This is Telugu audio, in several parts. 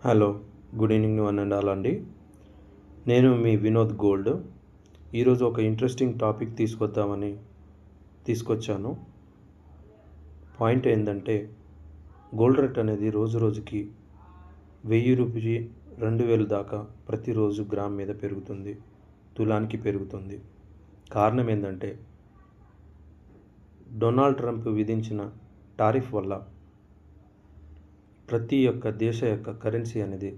Hello, good evening one and all అండి. నేను మీ వినోద్ గోల్డ్. ఈరోజు ఒక ఇంట్రెస్టింగ్ టాపిక్ తీసుకొచ్చాను. పాయింట్ ఏంటంటే, గోల్డ్ రేట్ అనేది రోజు రోజుకి 1000 రూపాయలు 2000 దాకా ప్రతిరోజు గ్రామ్ మీద పెరుగుతుంది, తులానికి పెరుగుతుంది. కారణం ఏంటంటే, డొనాల్డ్ ట్రంప్ విధించిన టారిఫ్ వల్ల ప్రతి ఒక్క దేశ యొక్క కరెన్సీ అనేది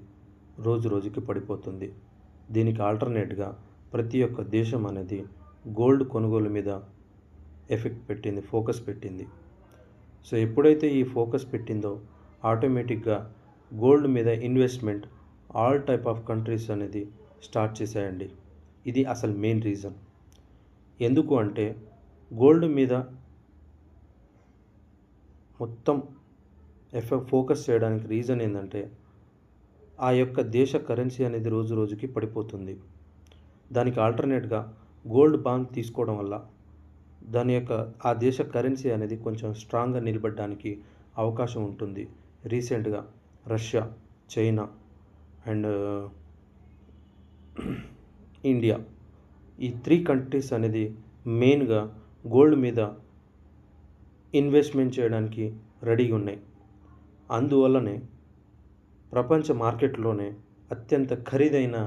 రోజు రోజుకి పడిపోతుంది. దీనికి ఆల్టర్నేట్గా ప్రతి ఒక్క దేశం అనేది గోల్డ్ కొనుగోలు మీద ఫోకస్ పెట్టింది. సో ఎప్పుడైతే ఈ ఫోకస్ పెట్టిందో ఆటోమేటిక్గా గోల్డ్ మీద investment all type of countries అనేది స్టార్ట్ చేశాయండి. ఇది అసలు మెయిన్ రీజన్. ఎందుకు అంటే, గోల్డ్ మీద మొత్తం ఫోకస్ చేయడానికి రీజన్ ఏంటంటే, ఆ యొక్క దేశ కరెన్సీ అనేది రోజు రోజుకి పడిపోతుంది. దానికి ఆల్టర్నేట్గా గోల్డ్ బాండ్ తీసుకోవడం వల్ల ఆ దేశ కరెన్సీ అనేది కొంచెం స్ట్రాంగ్గా నిలబడడానికి అవకాశం ఉంటుంది. రీసెంట్గా రష్యా, చైనా అండ్ ఇండియా, ఈ 3 కంట్రీస్ అనేది మెయిన్గా గోల్డ్ మీద ఇన్వెస్ట్మెంట్ చేయడానికి రెడీగా ఉన్నాయి. అందువల్లనే ప్రపంచ మార్కెట్లోనే అత్యంత ఖరీదైన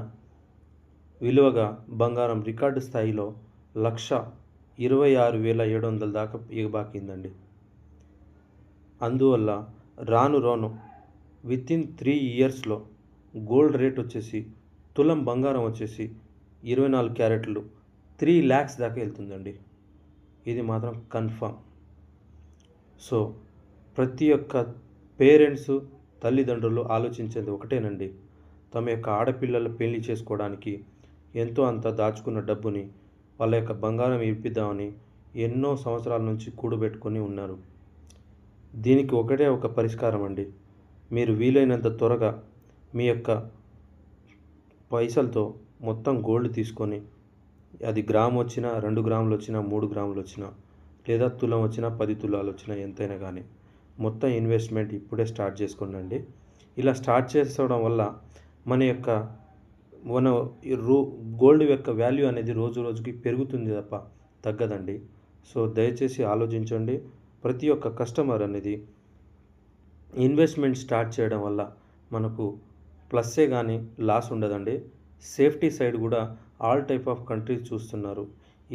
విలువగా బంగారం రికార్డు స్థాయిలో 1,26,700 దాకా ఎగబాకిందండి. అందువల్ల రాను వితిన్ 3 ఇయర్స్లో గోల్డ్ రేట్ వచ్చేసి, తులం బంగారం వచ్చేసి 24 క్యారెట్లు 3 lakhs దాకా వెళ్తుందండి. ఇది మాత్రం కన్ఫామ్. సో ప్రతి ఒక్క పేరెంట్స్, తల్లిదండ్రులు ఆలోచించేది ఒకటేనండి. తమ యొక్క ఆడపిల్లల పెళ్లి చేసుకోవడానికి ఎంతో అంత దాచుకున్న డబ్బుని వాళ్ళ యొక్క బంగారం ఇప్పిద్దామని ఎన్నో సంవత్సరాల నుంచి కూడబెట్టుకొని ఉన్నారు. దీనికి ఒకటే ఒక పరిష్కారం అండి. మీరు వీలైనంత త్వరగా మీ యొక్క పైసలతో మొత్తం గోల్డ్ తీసుకొని, అది గ్రామ్ వచ్చినా, 2 గ్రాములు వచ్చినా, 3 గ్రాములు వచ్చినా, లేదా తులం వచ్చినా, 10 తులాలు వచ్చినా, ఎంతైనా కానీ మొత్తం ఇన్వెస్ట్మెంట్ ఇప్పుడే స్టార్ట్ చేసుకోండి. ఇలా స్టార్ట్ చేసుకోవడం వల్ల మన గోల్డ్ యొక్క వాల్యూ అనేది రోజు రోజుకి పెరుగుతుంది తప్ప తగ్గదండి. సో దయచేసి ఆలోచించండి. ప్రతి ఒక్క కస్టమర్ అనేది ఇన్వెస్ట్మెంట్ స్టార్ట్ చేయడం వల్ల మనకు ప్లస్సే కానీ లాస్ ఉండదండి. సేఫ్టీ సైడ్ కూడా ఆల్ టైప్ ఆఫ్ కంట్రీస్ చూస్తున్నారు.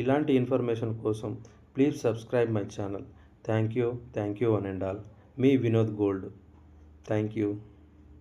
ఇలాంటి ఇన్ఫర్మేషన్ కోసం please subscribe my channel. Thank you one and all. Me Vinod gold. Thank you.